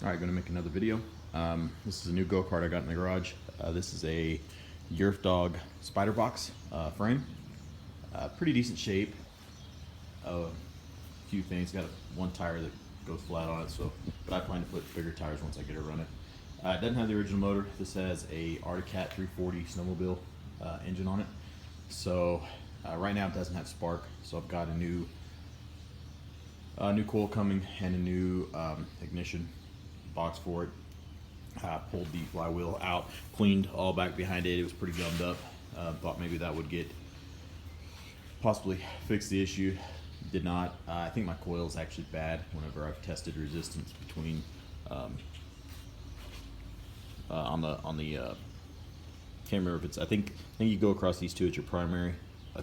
Alright, going to make another video. This is a new go-kart I got in the garage. This is a Yerf Dog Spiderbox frame. Pretty decent shape. A few things. Got one tire that goes flat on it, but I plan to put bigger tires once I get it running. It doesn't have the original motor. This has a Arctic 340 snowmobile engine on it. So right now it doesn't have spark. So I've got a new coil coming and a new ignition box for it. Pulled the flywheel out, cleaned all back behind it. It was pretty gummed up. Thought maybe that would possibly fix the issue. Did not. I think my coil is actually bad whenever I've tested resistance between on the can't remember if it's, I think you go across these two at your primary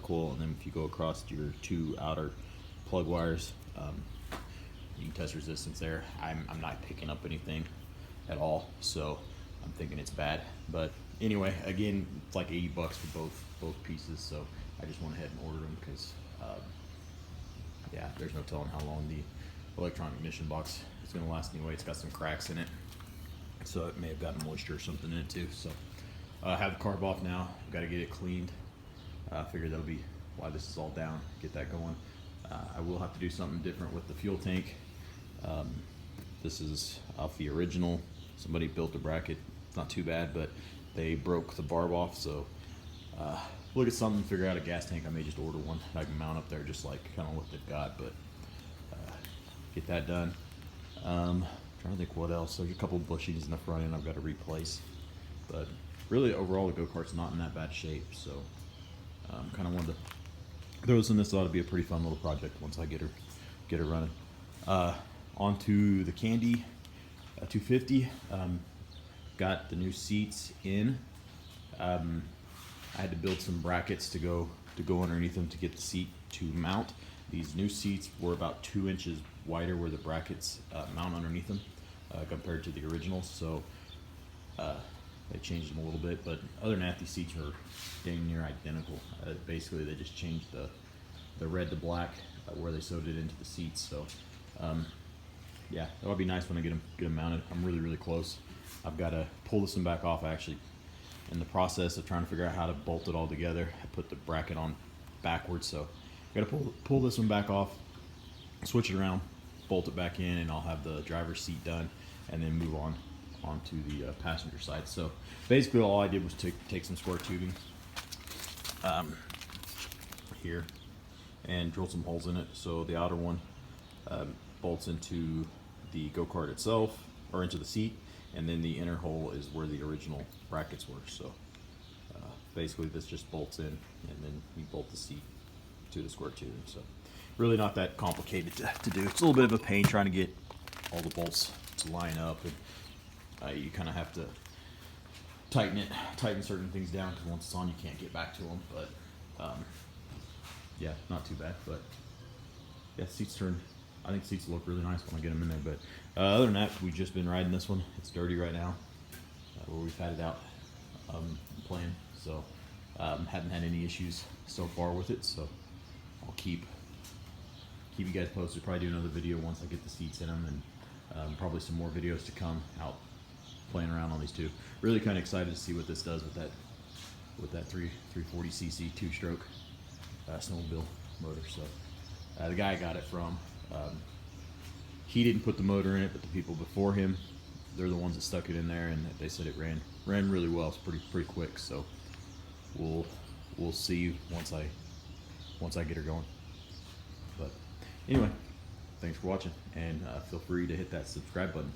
coil, and then if you go across your two outer plug wires, you can test resistance there. I'm not picking up anything at all, so I'm thinking it's bad. But anyway, again, it's like 80 bucks for both pieces, so I just went ahead and ordered them because yeah, there's no telling how long the electronic ignition box is going to last anyway. It's got some cracks in it, so it may have gotten moisture or something in it too. So I have the carb off now. I've got to get it cleaned. I figured that'll be why this is all down, get that going. I will have to do something different with the fuel tank. This is off the original. Somebody built a bracket. It's not too bad, but they broke the barb off, so look at something, figure out a gas tank. I may just order one I can mount up there, just like kind of what they've got, but get that done. Trying to think what else. There's a couple of bushings in the front end I've got to replace, but really overall the go-kart's not in that bad shape, so kind of wanted to throw this in. This ought to be a pretty fun little project once I get her running. Onto the Candy 250. Got the new seats in. I had to build some brackets to go underneath them to get the seat to mount. These new seats were about 2 inches wider where the brackets mount underneath them compared to the originals, so they changed them a little bit, but other than that, these seats are dang near identical. Basically, they just changed the red to black where they sewed it into the seats. So yeah, that'll be nice when I get them mounted. I'm really close. I've got to pull this one back off. Actually, in the process of trying to figure out how to bolt it all together, I put the bracket on backwards, so I've got to pull this one back off, switch it around, bolt it back in, and I'll have the driver's seat done, and then move onto the passenger side. So basically all I did was take some square tubing here and drill some holes in it. So the outer one bolts into the go-kart itself, or into the seat, and then the inner hole is where the original brackets were. So basically this just bolts in, and then you bolt the seat to the square tubing. So really not that complicated to do. It's a little bit of a pain trying to get all the bolts to line up, and you kind of have to tighten certain things down, because once it's on you can't get back to them. But yeah, not too bad. But yeah, I think seats look really nice when I get them in there. But other than that, we've just been riding this one. It's dirty right now, where we've had it out playing. So haven't had any issues so far with it. So I'll keep you guys posted. Probably do another video once I get the seats in them, and probably some more videos to come out playing around on these two. Really kind of excited to see what this does with that 340cc two-stroke snowmobile motor. So the guy I got it from, he didn't put the motor in it, but the people before him, they're the ones that stuck it in there, and they said it ran really well. It's pretty quick. So we'll see once I get her going. But anyway, thanks for watching, and feel free to hit that subscribe button.